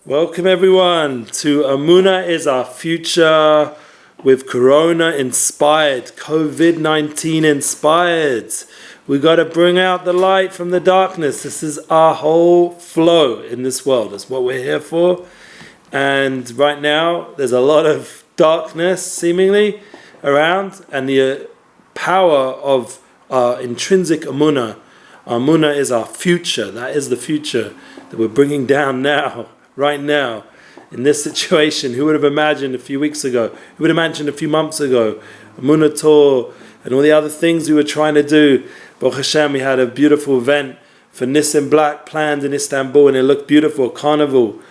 Welcome everyone to Emuna is Our Future with Corona inspired, COVID-19 inspired. We got to bring out the light from the darkness. This is our whole flow in this world. That's what we're here for. And right now there's a lot of darkness seemingly around, and the power of our intrinsic Emuna. Our Emuna is our future. That is the future that we're bringing down now. Right now, in this situation. Who would have imagined a few weeks ago? Who would have imagined a few months ago? Emuna Tour and all the other things we were trying to do. Baruch Hashem, we had a beautiful event for Nissan Black planned in Istanbul, and it looked beautiful, carnival.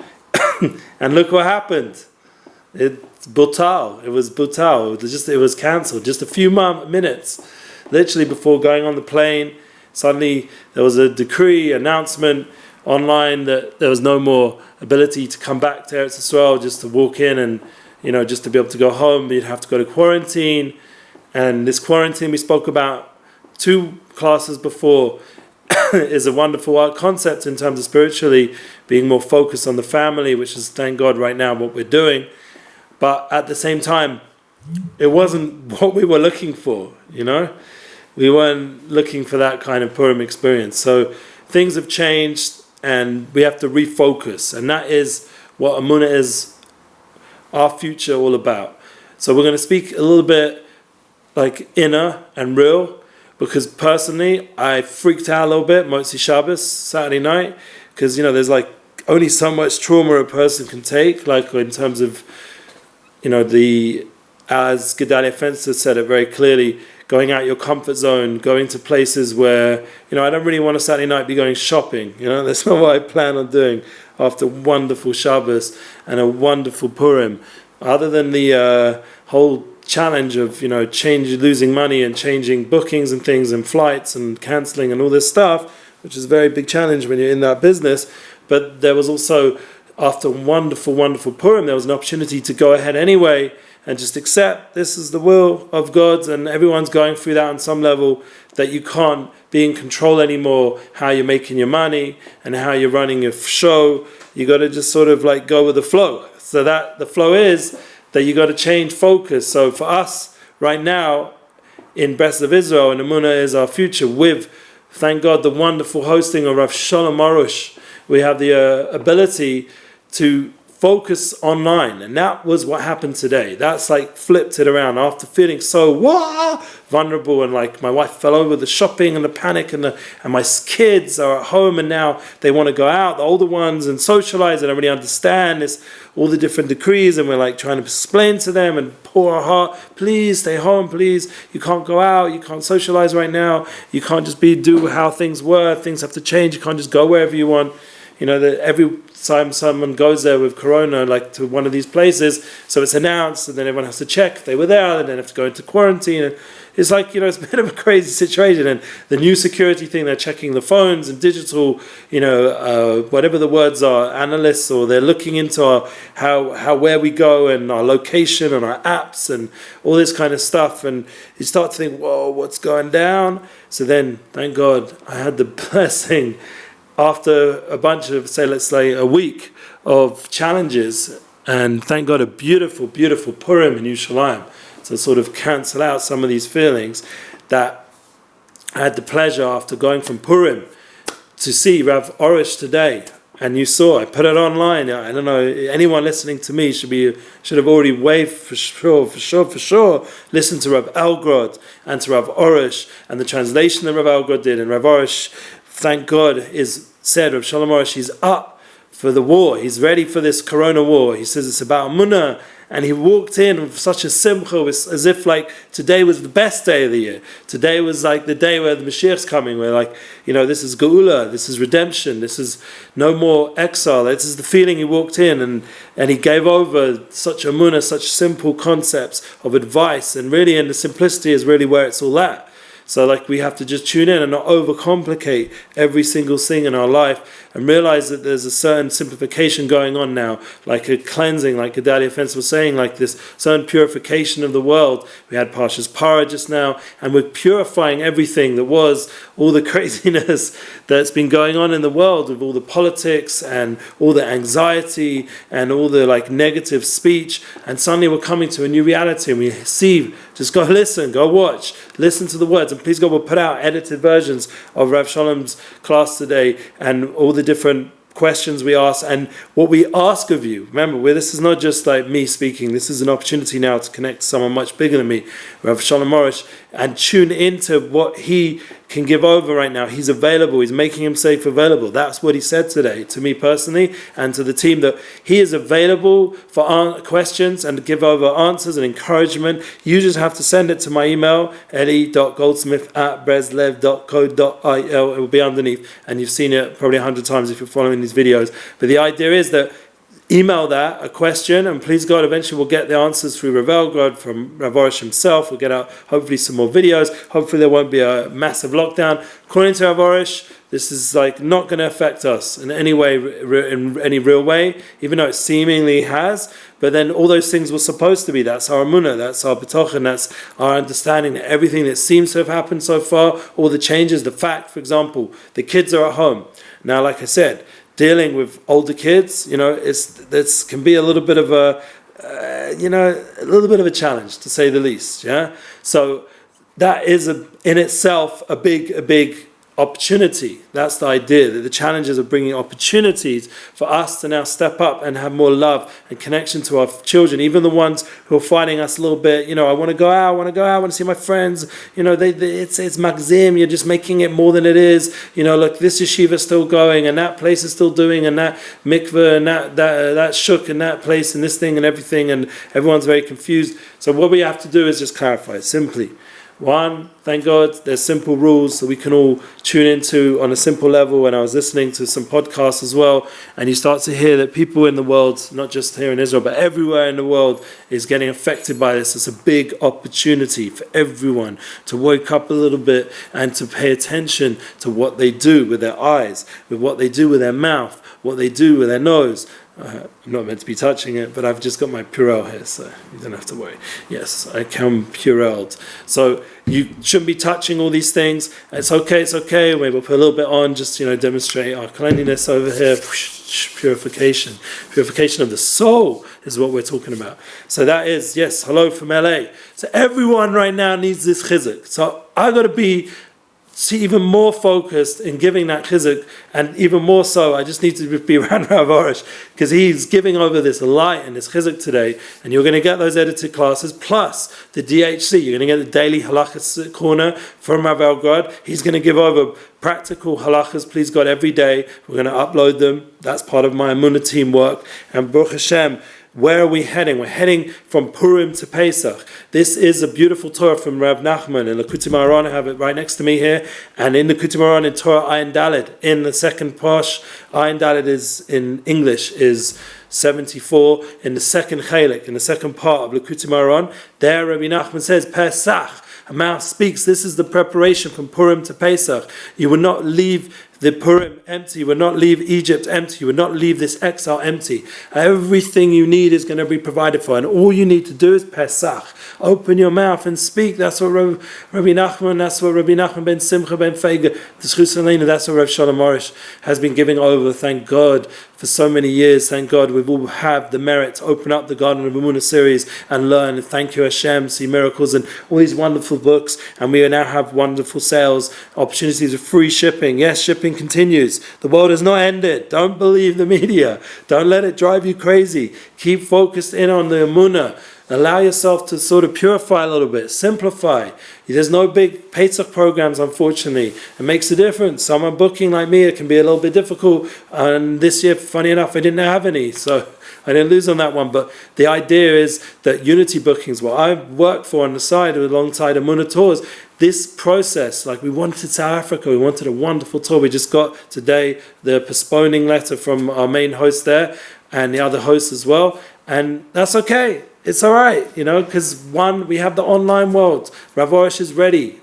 And look what happened. It's brutal. It was brutal. It was cancelled. Just a few minutes, literally before going on the plane. Suddenly there was a decree, announcement online that there was no more ability to come back to Eretz Israel, just to walk in and, just to be able to go home. You'd have to go to quarantine. And this quarantine we spoke about 2 classes before is a wonderful concept in terms of spiritually being more focused on the family, which is, thank God, right now what we're doing. But at the same time, it wasn't what we were looking for, We weren't looking for that kind of Purim experience. So things have changed, and we have to refocus. And that is what Emuna is, our future, all about. So we're going to speak a little bit like inner and real, because personally, I freaked out a little bit, Motzi Shabbos, Saturday night, because, there's like only so much trauma a person can take, like in terms of, as Gedalia Fenster said it very clearly, going out your comfort zone, going to places where, I don't really want a Saturday night be going shopping. That's not what I plan on doing after wonderful Shabbos and a wonderful Purim. Other than the whole challenge of, losing money and changing bookings and things and flights and cancelling and all this stuff, which is a very big challenge when you're in that business. But there was also, after wonderful, wonderful Purim, there was an opportunity to go ahead anyway and just accept this is the will of God, and everyone's going through that on some level, that you can't be in control anymore, how you're making your money and how you're running your show. You got to just sort of like go with the flow. So that the flow is that you got to change focus. So for us right now in Breslev Israel, and Emuna is Our Future, with, thank God, the wonderful hosting of Shalom Arush, we have the ability to focus online, and that was what happened today. That's like flipped it around after feeling so vulnerable, and like my wife fell over the shopping and the panic, and my kids are at home and now they want to go out, the older ones, and socialize. I don't really understand this, all the different decrees, and we're like trying to explain to them and pour our heart, please stay home, please, you can't go out, you can't socialize right now, you can't just do how things were, things have to change, you can't just go wherever you want. That every time someone goes there with Corona, like to one of these places, so it's announced, and then everyone has to check if they were there, and then have to go into quarantine. And it's like, it's a bit of a crazy situation. And the new security thing, they're checking the phones and digital, whatever the words are, analysts, or they're looking into where we go and our location and our apps and all this kind of stuff. And you start to think, whoa, what's going down? So then, thank God, I had the blessing after a bunch of, let's say a week of challenges, and thank God a beautiful, beautiful Purim in Yerushalayim to sort of cancel out some of these feelings, that I had the pleasure after going from Purim to see Rav Arush today. And you saw, I put it online. I don't know, anyone listening to me should have already waved for sure. Listen to Rav Elgrod and to Rav Arush and the translation that Rav Elgrod did. And Rav Arush, thank God, said of Shalom Arush, he's up for the war. He's ready for this Corona war. He says it's about Emuna, and he walked in with such a simcha, as if like today was the best day of the year. Today was like the day where the Mashiach's coming, where like, this is Geula, this is redemption, this is no more exile. This is the feeling he walked in, and he gave over such Emuna, such simple concepts of advice, and really in the simplicity is really where it's all at. So like we have to just tune in and not overcomplicate every single thing in our life, and realize that there's a certain simplification going on now, like a cleansing, like Gedalia Fence was saying, like this certain purification of the world. We had Parshas Parah just now, and we're purifying everything that was all the craziness that's been going on in the world, with all the politics and all the anxiety and all the like negative speech, and suddenly we're coming to a new reality, and we see, just go listen, go watch, listen to the words, and please God, we'll put out edited versions of Rav Shalom's class today and all the different questions we ask and what we ask of you. Remember, this is not just like me speaking. This is an opportunity now to connect to someone much bigger than me, Rav Shalom Arush, and tune into what he can give over right now. He's available. He's making himself available. That's what he said today to me personally and to the team, that he is available for questions and to give over answers and encouragement. You just have to send it to my email, eli.goldsmith@breslev.co.il. It will be underneath, and you've seen it probably 100 times if you're following these videos. But the idea is that email that, a question, and please God, eventually we'll get the answers through Rav God from Rav Arush himself. We'll get out hopefully some more videos. Hopefully there won't be a massive lockdown. According to Rav Arush, this is like not going to affect us in any way, in any real way, even though it seemingly has. But then all those things were supposed to be. That's our Emuna, that's our B'tochen, that's our understanding that everything that seems to have happened so far, all the changes, the fact, for example, the kids are at home. Now, like I said, dealing with older kids, this can be a little bit of a challenge, to say the least. Yeah. So that is in itself a big opportunity. That's the idea, that the challenges are bringing opportunities for us to now step up and have more love and connection to our children, even the ones who are fighting us a little bit. I want to go out, I want to see my friends. It's magzim, you're just making it more than it is. Look, this yeshiva is still going, and that place is still doing, and that mikveh, and that shuk, and that place, and this thing, and everything, and everyone's very confused. So what we have to do is just clarify simply. One, thank God, there's simple rules that we can all tune into on a simple level. And I was listening to some podcasts as well, and you start to hear that people in the world, not just here in Israel, but everywhere in the world, is getting affected by this. It's a big opportunity for everyone to wake up a little bit and to pay attention to what they do with their eyes, with what they do with their mouth, what they do with their nose. I'm not meant to be touching it, but I've just got my Purell here, so you don't have to worry. Yes, I come Purelled. So you shouldn't be touching all these things. It's okay. Maybe we'll put a little bit on, just demonstrate our cleanliness over here. Purification of the soul is what we're talking about. So that is, yes, hello from LA. So everyone right now needs this chizuk. So I got to be even more focused in giving that chizuk, and even more so, I just need to be around Rav Arush, because he's giving over this light and this chizuk today, and you're going to get those edited classes, plus the DHC, you're going to get the daily halachas corner from Rav God. He's going to give over practical halachas, please God, every day. We're going to upload them. That's part of my Emuna team work, and Baruch Hashem, where are we heading? We're heading from Purim to Pesach. This is a beautiful Torah from Rav Nachman in Likutei Moharan. I have it right next to me here. And in the Likutei Moharan in Torah Ayin Daled, in the second Pash, Ayin Daled is in English is 74. In the second Chalik, in the second part of Likutei Moharan, there Rabbi Nachman says Pesach. A mouth speaks. This is the preparation from Purim to Pesach. You will not leave the Purim empty. You will not leave Egypt empty. You will not leave this exile empty. Everything you need is going to be provided for, and all you need to do is Pesach. Open your mouth and speak. That's what Rabbi Nachman. That's what Rabbi Nachman ben Simcha ben Feiga. That's what Rav Shalom Arush has been giving over. Thank God for so many years. Thank God we've all had the merit to open up the Garden of Emuna series and learn. And thank you Hashem, see miracles and all these wonderful books. And we now have wonderful sales opportunities of free shipping. Yes, shipping continues. The world has not ended. Don't believe the media. Don't let it drive you crazy. Keep focused in on the Emuna. Allow yourself to sort of purify a little bit, simplify. There's no big Pesach programs, unfortunately. It makes a difference. Someone booking like me, it can be a little bit difficult. And this year, funny enough, I didn't have any, so I didn't lose on that one. But the idea is that Unity bookings, what I've worked for on the side, alongside Emuna Tours, this process, like we wanted South Africa, we wanted a wonderful tour. We just got today the postponing letter from our main host there and the other hosts as well. And that's okay. It's all right, because one, we have the online world. Rav Arush is ready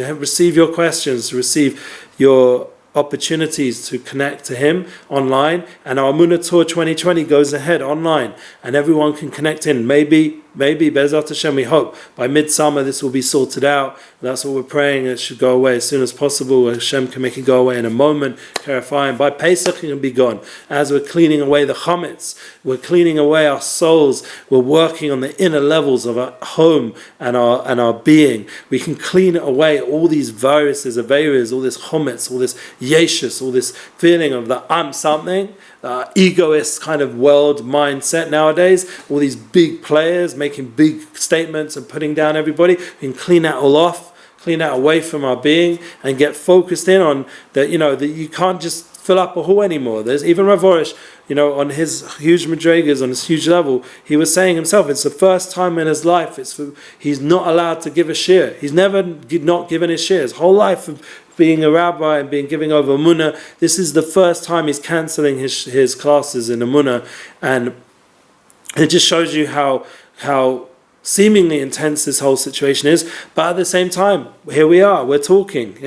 to receive your questions, to receive your opportunities to connect to him online. And our Emuna Tour 2020 goes ahead online, and everyone can connect in. Maybe Bezat Hashem, we hope by midsummer this will be sorted out. That's what we're praying. It should go away as soon as possible. Hashem can make it go away in a moment, clarifying. By Pesach it can be gone. As we're cleaning away the chametz, we're cleaning away our souls. We're working on the inner levels of our home and our being. We can clean away all these viruses, averas, all this chametz, all this yeshus, all this feeling of that I'm something. Egoist kind of world mindset nowadays. All these big players making big statements and putting down everybody. We can clean that all off, clean that away from our being, and get focused in on that. That you can't just fill up a hole anymore. There's even Rav Arush, on his huge madrigas, on his huge level, he was saying himself, it's the first time in his life he's not allowed to give a shir. He's never not given his shir. His whole life of being a rabbi and giving over Emuna, this is the first time he's cancelling his classes in Emuna, and it just shows you how seemingly intense this whole situation is. But at the same time, here we are, we're talking,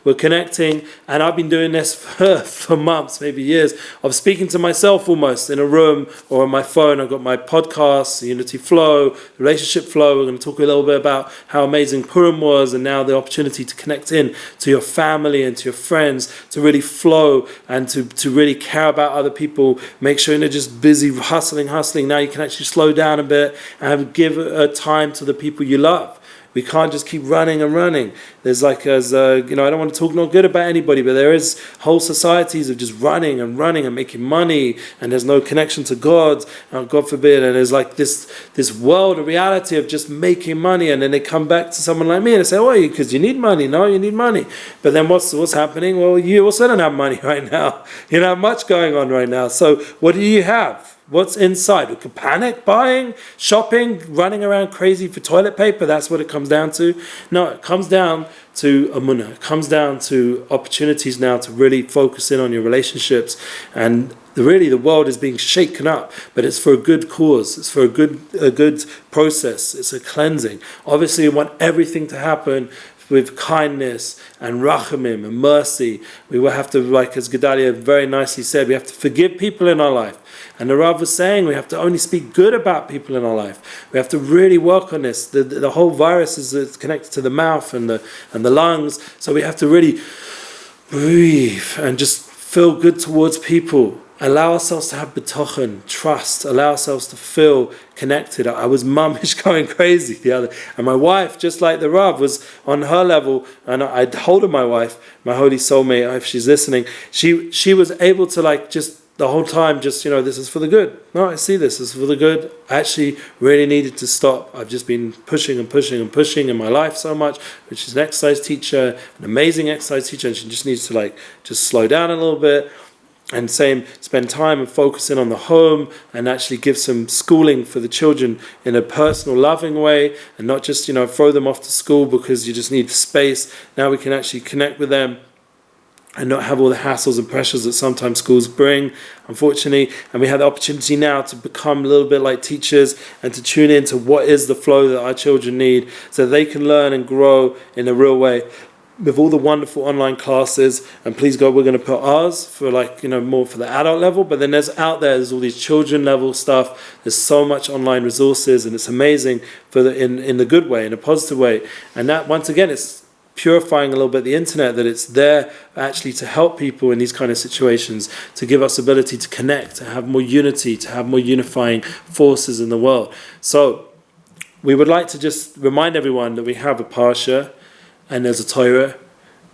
we're connecting, and I've been doing this for months, maybe years, of speaking to myself almost in a room or on my phone. I've got my podcast, Unity Flow, Relationship Flow. We're going to talk a little bit about how amazing Purim was, and now the opportunity to connect in to your family and to your friends, to really flow and to really care about other people. Make sure you're not just busy hustling. Now you can actually slow down a bit and give time to the people you love. We can't just keep running and running. There's I don't want to talk no good about anybody, but there is whole societies of just running and making money, and there's no connection to God, God forbid. And there's this world, a reality of just making money, and then they come back to someone like me and they say, "Oh, because you need money." No, you need money. But then what's happening? Well, you also don't have money right now. You don't have much going on right now. So what do you have? What's inside? We could panic, buying, shopping, running around crazy for toilet paper. That's what it comes down to. No, it comes down to Emuna. It comes down to opportunities now to really focus in on your relationships. And the world is being shaken up, but it's for a good cause. It's for a good process. It's a cleansing. Obviously, we want everything to happen with kindness and rachamim and mercy. We will have to, as Gedalia very nicely said, we have to forgive people in our life. And the Rav was saying we have to only speak good about people in our life. We have to really work on this. The whole virus is connected to the mouth and the lungs. So we have to really breathe and just feel good towards people. Allow ourselves to have betochen, trust. Allow ourselves to feel connected. I was mummish going crazy and my wife, just like the Rav, was on her level, and I told her, my wife, my holy soulmate, if she's listening, she was able to just the whole time, this is for the good. No, I see this is for the good. I actually really needed to stop. I've just been pushing in my life so much, which is an exercise teacher, an amazing exercise teacher, and she just needs to just slow down a little bit. And spend time and focus in on the home, and actually give some schooling for the children in a personal, loving way, and not just throw them off to school because you just need the space. Now we can actually connect with them and not have all the hassles and pressures that sometimes schools bring, unfortunately. And we have the opportunity now to become a little bit like teachers and to tune into what is the flow that our children need, so they can learn and grow in a real way. With all the wonderful online classes, and please God, we're going to put ours for more for the adult level, but then there's all these children level stuff. There's so much online resources, and it's amazing in the good way, in a positive way. And that, once again, it's purifying a little bit the internet, that it's there actually to help people in these kind of situations, to give us ability to connect, to have more unity, to have more unifying forces in the world. So we would like to just remind everyone that we have a parsha, and there's a Torah,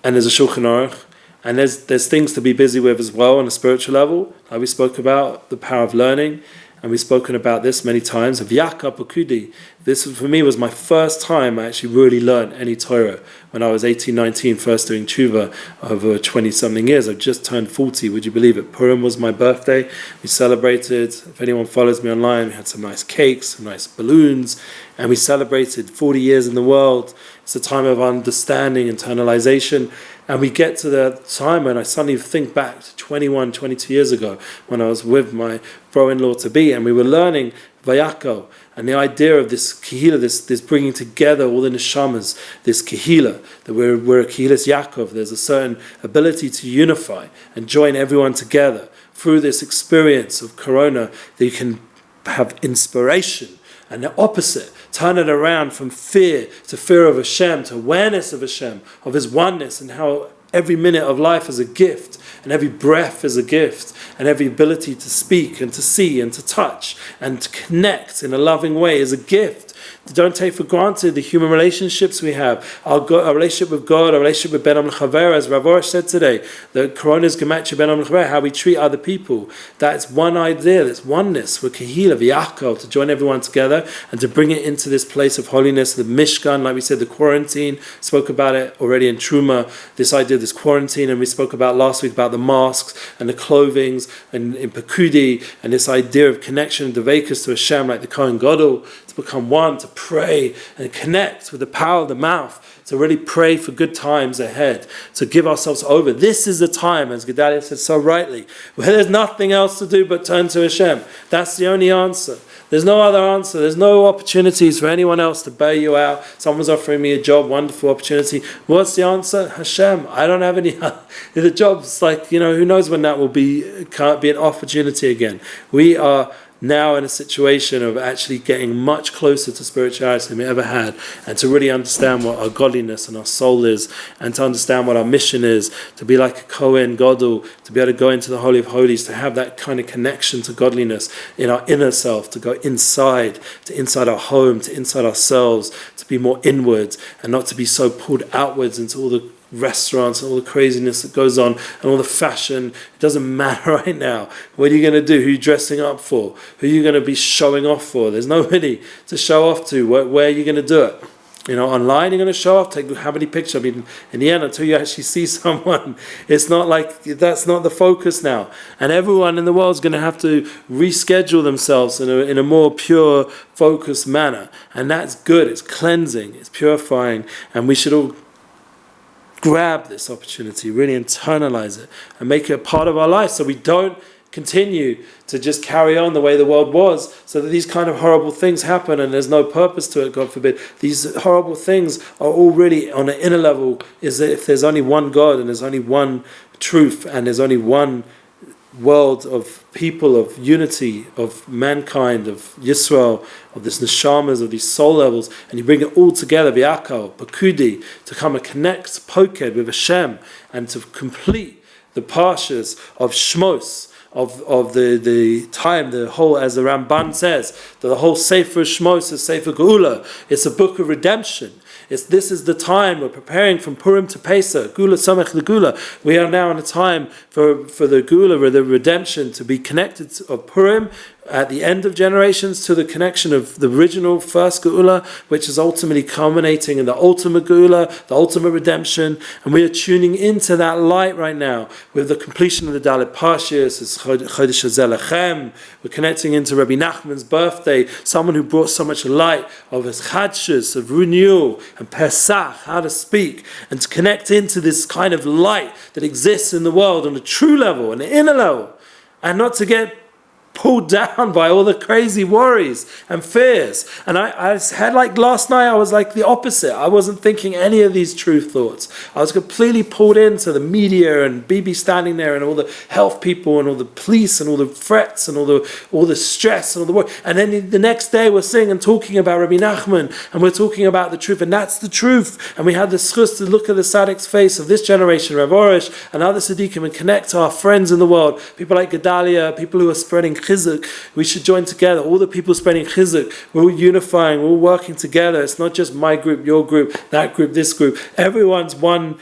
and there's a Shulchan Aruch, and there's things to be busy with as well on a spiritual level. Like we spoke about the power of learning, and we've spoken about this many times, of Yaka Pekudi. This, for me, was my first time I actually really learned any Torah. When I was 18, 19, first doing tshuva over 20-something years. I've just turned 40, would you believe it? Purim was my birthday. We celebrated, if anyone follows me online, we had some nice cakes, some nice balloons, and we celebrated 40 years in the world. It's a time of understanding, internalization. And we get to the time when I suddenly think back to 21, 22 years ago, when I was with my bro-in-law to be, and we were learning Vayako. And the idea of this kehila, this bringing together all the neshamas, this kehila, that we're a kehilas Yaakov, there's a certain ability to unify and join everyone together. Through this experience of Corona, that you can have inspiration, and the opposite, turn it around from fear to fear of Hashem, to awareness of Hashem, of His oneness, and how every minute of life is a gift, and every breath is a gift, and every ability to speak and to see and to touch and to connect in a loving way is a gift. Don't take for granted the human relationships we have, our relationship with God, our relationship with Ben Am L'Chaver, as Rav Arush said today, the Corona's Gematria Ben Am L'Chaver, how we treat other people. That's one idea, that's oneness, with Kehila, V'Yakov, to join everyone together and to bring it into this place of holiness, the Mishkan, like we said, the quarantine, spoke about it already in Truma, this idea, this quarantine, and we spoke about last week about the masks and the clothings and in Pekudi, and this idea of connection, the Vekas to Hashem, like the Kohen Gadol, to become one, to pray and connect with the power of the mouth, to really pray for good times ahead, to give ourselves over. This is the time, as Gedalia said so rightly, where there's nothing else to do but turn to Hashem. That's the only answer. There's no other answer. There's no opportunities for anyone else to bail you out. Someone's offering me a job, wonderful opportunity. What's the answer? Hashem. I don't have any. The job's like, who knows when that will can't be an opportunity again. We are now in a situation of actually getting much closer to spirituality than we ever had, and to really understand what our godliness and our soul is, and to understand what our mission is, to be like a Kohen Gadol, to be able to go into the Holy of Holies, to have that kind of connection to godliness in our inner self, to go inside our home, to inside ourselves, to be more inwards, and not to be so pulled outwards into all the restaurants and all the craziness that goes on and all the fashion. It doesn't matter right now. What are you going to do? Who are you dressing up for? Who are you going to be showing off for? There's nobody to show off to. Where are you going to do it? Online you're going to show off, take how many pictures. I mean, in the end, until you actually see someone, it's not like, that's not the focus now. And everyone in the world is going to have to reschedule themselves in a more pure, focused manner. And that's good. It's cleansing. It's purifying. And we should all grab this opportunity, really internalize it, and make it a part of our life, so we don't continue to just carry on the way the world was, so that these kind of horrible things happen and there's no purpose to it, God forbid. These horrible things are all really on an inner level, is that if there's only one God and there's only one truth and there's only one world of people, of unity, of mankind, of Yisrael, of this neshamas, of these soul levels, and you bring it all together, V'Yakov, Pakudi, to come and connect Poked with Hashem, and to complete the parshas of Shmos, of the time, the whole, as the Ramban says, the whole Sefer Shmos is Sefer Geula. It's a book of redemption. This is the time we're preparing from Purim to Pesach, Gula Samech the Gula. We are now in a time for the Gula, or the redemption, to be connected of Purim at the end of generations to the connection of the original first Geula, which is ultimately culminating in the ultimate Geula, the ultimate redemption. And we are tuning into that light right now with the completion of the Dalet Parshas, it's Chodesh Hazeh Lechem. We're connecting into Rabbi Nachman's birthday, someone who brought so much light of his Chadshus, of renewal, and Pesach, how to speak, and to connect into this kind of light that exists in the world on a true level, an inner level, and not to get pulled down by all the crazy worries and fears. And I had, like last night, I was like the opposite. I wasn't thinking any of these true thoughts. I was completely pulled into the media and Bibi standing there and all the health people and all the police and all the threats and all the stress and all the worry. And then the next day we're singing and talking about Rabbi Nachman, and we're talking about the truth, and that's the truth. And we had the schus to look at the Saddic's face of this generation, Rav Arush and other Siddiqim, and connect to our friends in the world, people like Gedalia, people who are spreading chizuk. We should join together. All the people spreading chizuk, we're all unifying, we're all working together. It's not just my group, your group, that group, this group. Everyone's one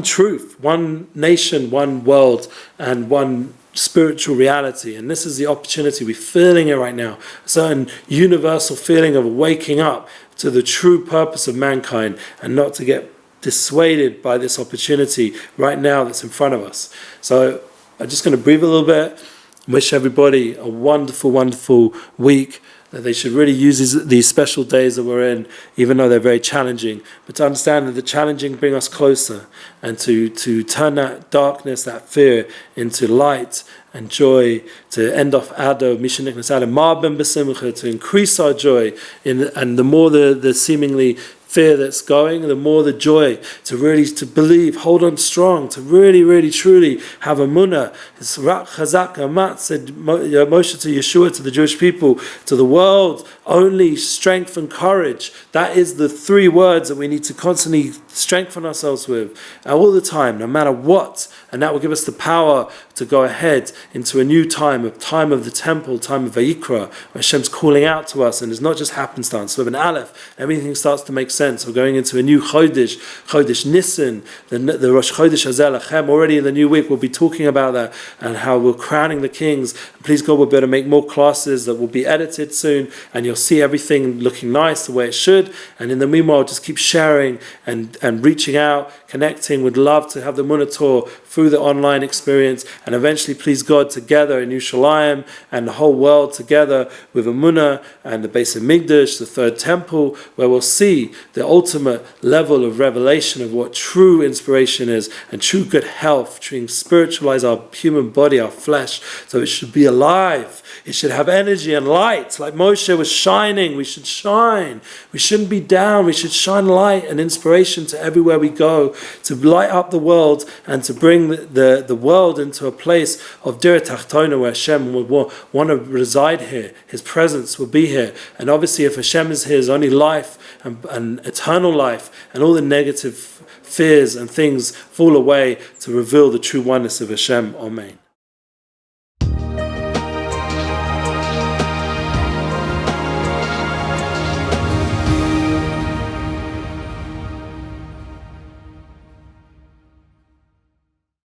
truth, one nation, one world, and one spiritual reality. And this is the opportunity. We're feeling it right now. A certain universal feeling of waking up to the true purpose of mankind, and not to get dissuaded by this opportunity right now that's in front of us. So I'm just going to breathe a little bit. Wish everybody a wonderful, wonderful week, that they should really use these special days that we're in, even though they're very challenging, but to understand that the challenging bring us closer, and to turn that darkness, that fear, into light, and joy, to end off Ado, Mishaniknas Ado, Marben Besimcha, to increase our joy, and the more the seemingly fear that's going, the more the joy to really to believe, hold on strong, to really, really, truly have Emuna. It's Rak Chazak Amat, said Moshe to Yeshua, to the Jewish people, to the world, only strength and courage. That is the three words that we need to constantly strengthen ourselves with all the time, no matter what. And that will give us the power to go ahead into a new time, a time of the temple, time of Vayikra, where Hashem's calling out to us, and it's not just happenstance. So with an Aleph, everything starts to make sense. We're going into a new Chodesh, Chodesh Nisan, the Rosh Chodesh Hazel Lachem. Already in the new week, we'll be talking about that and how we're crowning the kings. And please God, we'll be able to make more classes that will be edited soon, and you'll see everything looking nice the way it should. And in the meanwhile, just keep sharing and reaching out, connecting. Would love to have the Emuna tour through the online experience, and eventually, please God, together in Shalom and the whole world together with Emuna and the Beis Hamikdash, the third temple, where we'll see the ultimate level of revelation of what true inspiration is and true good health, to spiritualize our human body, our flesh, so it should be alive. It should have energy and light. Like Moshe was shining, we should shine. We shouldn't be down. We should shine light and inspiration to everywhere we go, to light up the world and to bring the world into a place of Dir Tachtona, where Hashem would want to reside here. His presence will be here. And obviously, if Hashem is here, is only life and eternal life, and all the negative fears and things fall away to reveal the true oneness of Hashem. Amen.